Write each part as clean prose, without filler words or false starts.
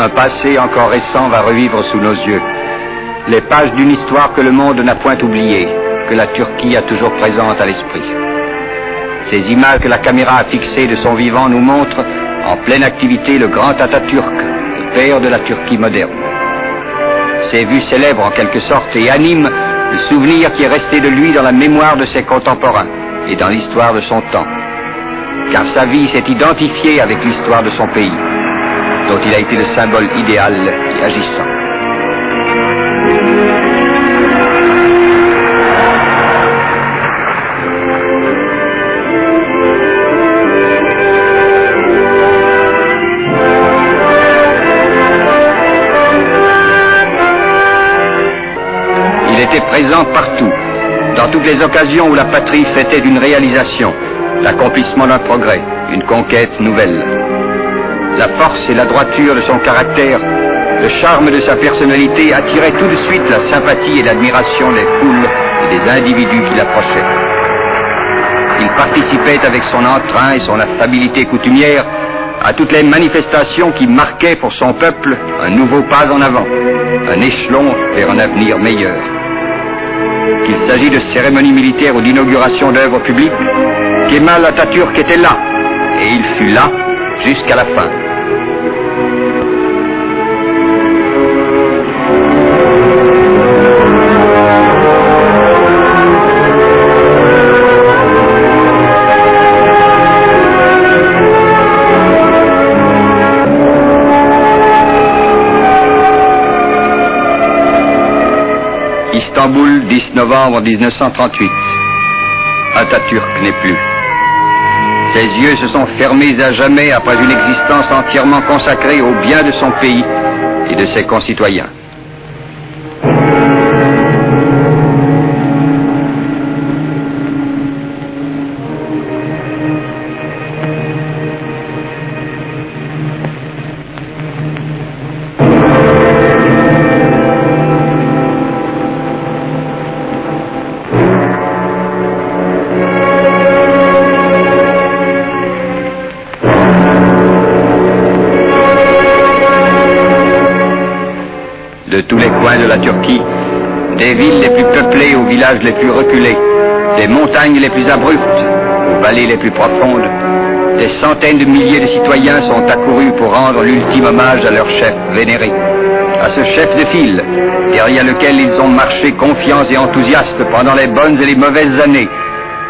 Un passé encore récent va revivre sous nos yeux. Les pages d'une histoire que le monde n'a point oubliée, que la Turquie a toujours présente à l'esprit. Ces images que la caméra a fixées de son vivant nous montrent en pleine activité le grand Atatürk, le père de la Turquie moderne. Ces vues célèbrent en quelque sorte et animent le souvenir qui est resté de lui dans la mémoire de ses contemporains et dans l'histoire de son temps. Car sa vie s'est identifiée avec l'histoire de son pays, dont il a été le symbole idéal et agissant. Il était présent partout, dans toutes les occasions où la patrie fêtait une réalisation, l'accomplissement d'un progrès, une conquête nouvelle. La force et la droiture de son caractère, le charme de sa personnalité attiraient tout de suite la sympathie et l'admiration des foules et des individus qui l'approchaient. Il participait avec son entrain et son affabilité coutumière à toutes les manifestations qui marquaient pour son peuple un nouveau pas en avant, un échelon vers un avenir meilleur. Qu'il s'agit de cérémonies militaires ou d'inauguration d'œuvres publiques, Kemal Atatürk était là, et il fut là jusqu'à la fin. Istanbul, 10 novembre 1938. Atatürk n'est plus. Ses yeux se sont fermés à jamais après une existence entièrement consacrée au bien de son pays et de ses concitoyens. De tous les coins de la Turquie, des villes les plus peuplées aux villages les plus reculés, des montagnes les plus abruptes aux vallées les plus profondes, des centaines de milliers de citoyens sont accourus pour rendre l'ultime hommage à leur chef vénéré, à ce chef de file, derrière lequel ils ont marché confiants et enthousiastes pendant les bonnes et les mauvaises années,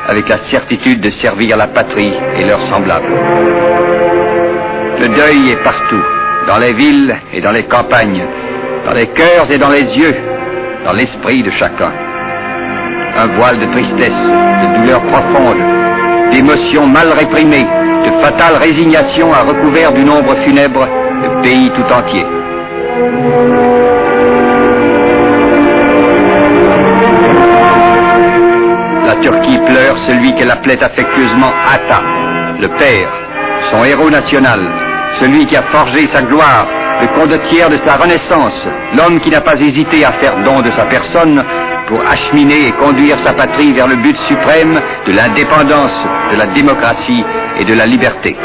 avec la certitude de servir la patrie et leurs semblables. Le deuil est partout, dans les villes et dans les campagnes, dans les cœurs et dans les yeux, dans l'esprit de chacun. Un voile de tristesse, de douleur profonde, d'émotions mal réprimées, de fatale résignation a recouvert d'une ombre funèbre le pays tout entier. La Turquie pleure celui qu'elle appelait affectueusement Ata, le père, son héros national, celui qui a forgé sa gloire, le condottière de sa renaissance, l'homme qui n'a pas hésité à faire don de sa personne pour acheminer et conduire sa patrie vers le but suprême de l'indépendance, de la démocratie et de la liberté.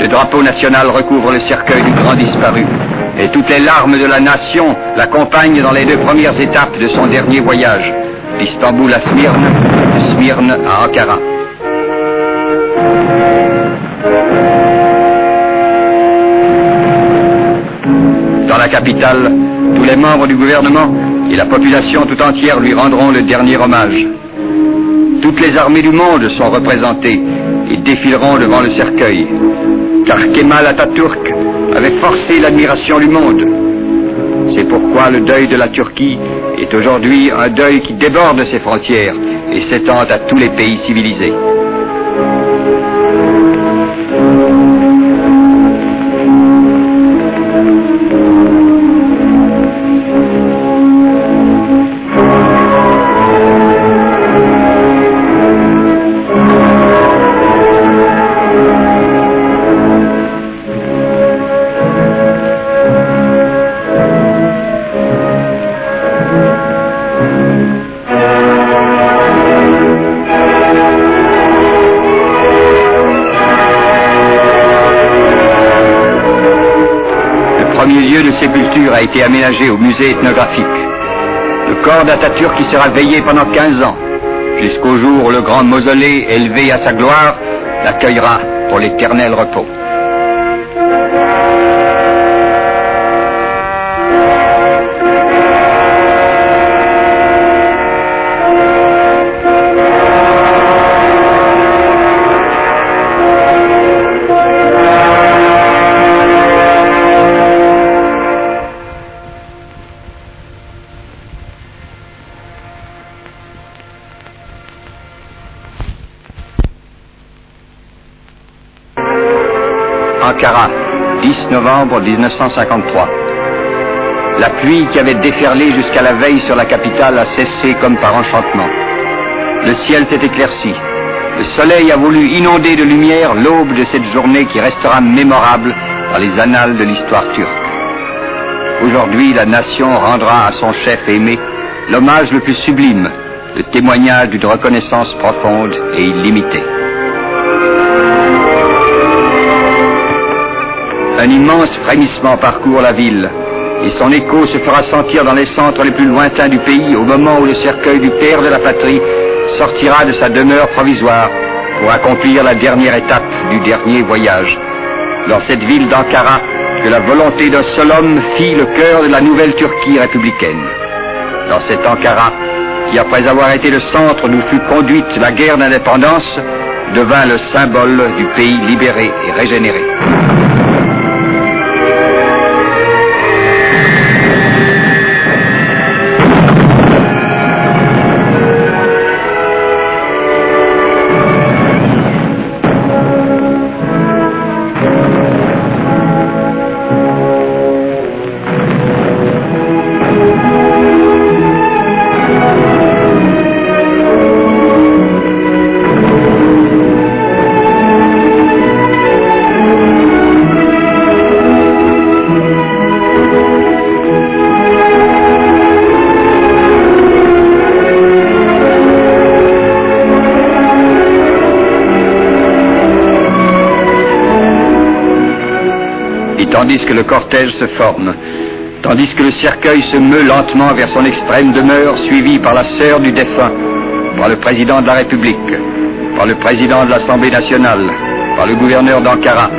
Le drapeau national recouvre le cercueil du grand disparu, et toutes les larmes de la nation l'accompagnent dans les 2 premières étapes de son dernier voyage, d'Istanbul à Smyrne, de Smyrne à Ankara. Dans la capitale, tous les membres du gouvernement et la population tout entière lui rendront le dernier hommage. Toutes les armées du monde sont représentées et défileront devant le cercueil, car Kemal Atatürk avait forcé l'admiration du monde. C'est pourquoi le deuil de la Turquie est aujourd'hui un deuil qui déborde ses frontières et s'étend à tous les pays civilisés. premier lieu de sépulture a été aménagé au musée ethnographique. Le corps d'Atatürk y sera veillé pendant 15 ans, jusqu'au jour où le grand mausolée élevé à sa gloire l'accueillera pour l'éternel repos. Ankara, 10 novembre 1953. La pluie qui avait déferlé jusqu'à la veille sur la capitale a cessé comme par enchantement. Le ciel s'est éclairci. Le soleil a voulu inonder de lumière l'aube de cette journée qui restera mémorable dans les annales de l'histoire turque. Aujourd'hui, la nation rendra à son chef aimé l'hommage le plus sublime, le témoignage d'une reconnaissance profonde et illimitée. Un immense frémissement parcourt la ville, et son écho se fera sentir dans les centres les plus lointains du pays au moment où le cercueil du père de la patrie sortira de sa demeure provisoire pour accomplir la dernière étape du dernier voyage. Dans cette ville d'Ankara, que la volonté d'un seul homme fit le cœur de la nouvelle Turquie républicaine. Dans cette Ankara, qui après avoir été le centre d'où fut conduite la guerre d'indépendance, devint le symbole du pays libéré et régénéré. Tandis que le cortège se forme, tandis que le cercueil se meut lentement vers son extrême demeure, suivi par la sœur du défunt, par le président de la République, par le président de l'Assemblée nationale, par le gouverneur d'Ankara,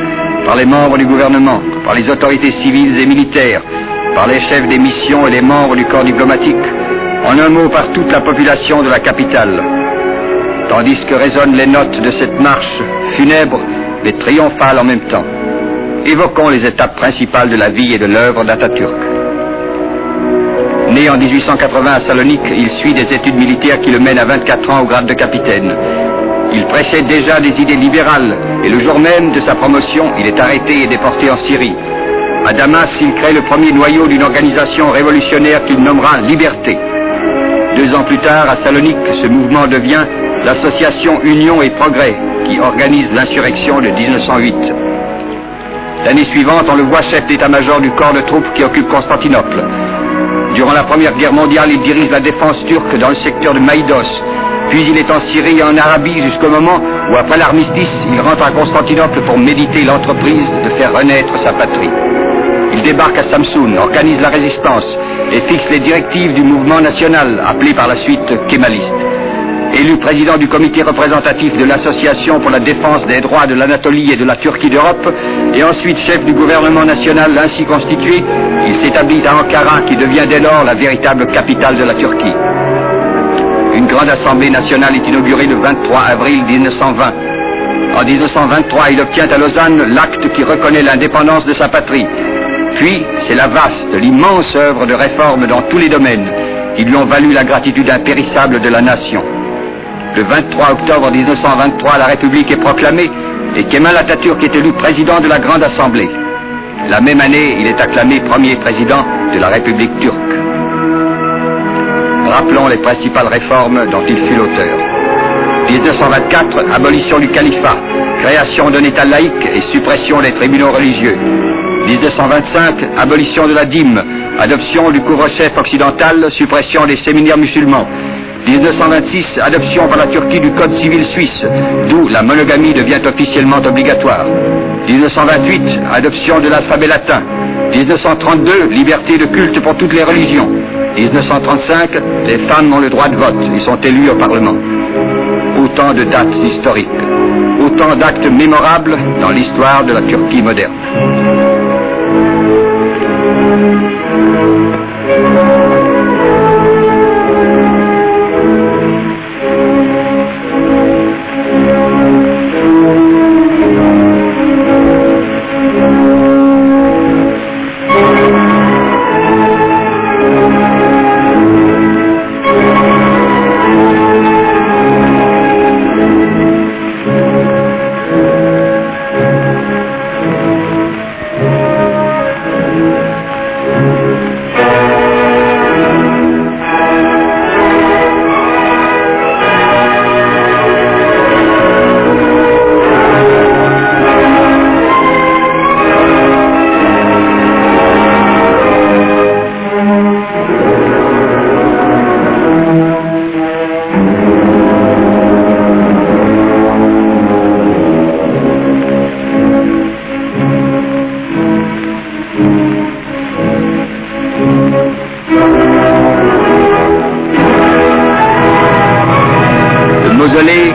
par les membres du gouvernement, par les autorités civiles et militaires, par les chefs des missions et les membres du corps diplomatique, en un mot par toute la population de la capitale. Tandis que résonnent les notes de cette marche funèbre, mais triomphale en même temps. Évoquons les étapes principales de la vie et de l'œuvre d'Atatürk. Né en 1880 à Salonique, il suit des études militaires qui le mènent à 24 ans au grade de capitaine. Il précède déjà des idées libérales et le jour même de sa promotion, il est arrêté et déporté en Syrie. À Damas, il crée le premier noyau d'une organisation révolutionnaire qu'il nommera Liberté. 2 ans plus tard, à Salonique, ce mouvement devient l'association Union et Progrès, qui organise l'insurrection de 1908. L'année suivante, on le voit chef d'état-major du corps de troupes qui occupe Constantinople. Durant la Première Guerre mondiale, il dirige la défense turque dans le secteur de Maïdos. Puis il est en Syrie et en Arabie jusqu'au moment où, après l'armistice, il rentre à Constantinople pour méditer l'entreprise de faire renaître sa patrie. Il débarque à Samsun, organise la résistance et fixe les directives du mouvement national, appelé par la suite kémaliste. Élu président du comité représentatif de l'Association pour la défense des droits de l'Anatolie et de la Turquie d'Europe, et ensuite chef du gouvernement national ainsi constitué, il s'établit à Ankara qui devient dès lors la véritable capitale de la Turquie. Une grande assemblée nationale est inaugurée le 23 avril 1920. En 1923, il obtient à Lausanne l'acte qui reconnaît l'indépendance de sa patrie. Puis, c'est la vaste, l'immense œuvre de réforme dans tous les domaines qui lui ont valu la gratitude impérissable de la nation. Le 23 octobre 1923, la République est proclamée et Kemal Atatürk est élu président de la Grande Assemblée. La même année, il est acclamé premier président de la République turque. Rappelons les principales réformes dont il fut l'auteur. 1924, abolition du califat, création d'un État laïque et suppression des tribunaux religieux. 1925, abolition de la dîme, adoption du couvre-chef occidental, suppression des séminaires musulmans. 1926, adoption par la Turquie du Code civil suisse, d'où la monogamie devient officiellement obligatoire. 1928, adoption de l'alphabet latin. 1932, liberté de culte pour toutes les religions. 1935, les femmes ont le droit de vote et sont élues au Parlement. Autant de dates historiques, autant d'actes mémorables dans l'histoire de la Turquie moderne.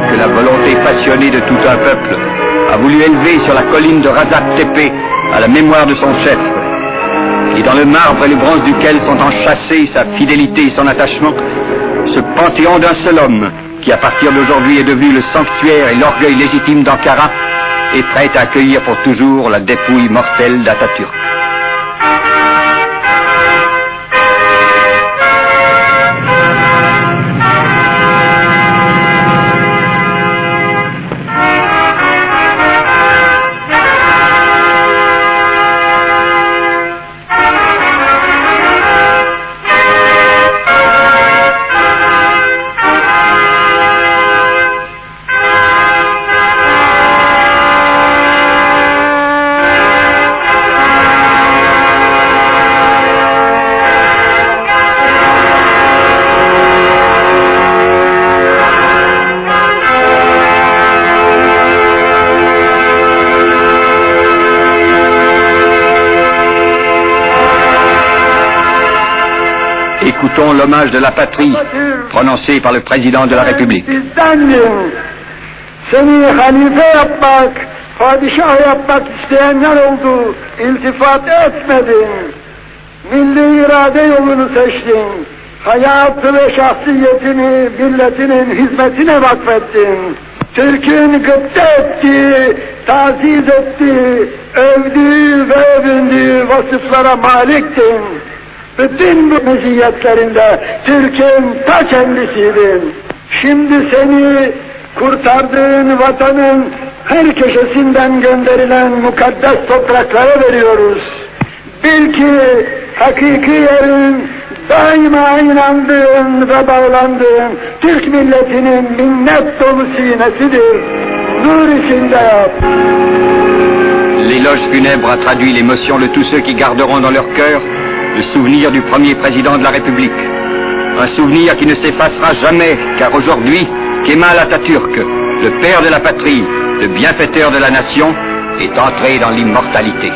Que la volonté passionnée de tout un peuple a voulu élever sur la colline de Razat Tepe à la mémoire de son chef, et dans le marbre et le bronze duquel sont enchâssés sa fidélité et son attachement, ce panthéon d'un seul homme qui à partir d'aujourd'hui est devenu le sanctuaire et l'orgueil légitime d'Ankara est prêt à accueillir pour toujours la dépouille mortelle d'Atatürk. Écoutons l'hommage de la patrie prononcé par le président de la République. Seni halife yapmak, padişah yapmak isteyenler oldu, iltifat etmedin. Milli irade yolunu seçtin. Hayatı ve şahsiyetini milletinin hizmetine vakfettin. Türk'ün gıpta ettiği, taziz ettiği, övdüğü ve övündüğü vasıflara maliktin. Bütün bu meziyetlerinde Türk'ün ta kendisiydin. Şimdi seni kurtardığın vatanın her köşesinden gönderilen mukaddes topraklara veriyoruz. Bil ki hakiki yerin daima inandığın ve bağlandığın Türk milletinin minnet dolu sinesidir. Nur içinde yap. L'éloge funèbre a traduit l'émotion de tous ceux qui garderont dans leur cœur le souvenir du premier président de la République. Un souvenir qui ne s'effacera jamais, car aujourd'hui, Kemal Atatürk, le père de la patrie, le bienfaiteur de la nation, est entré dans l'immortalité.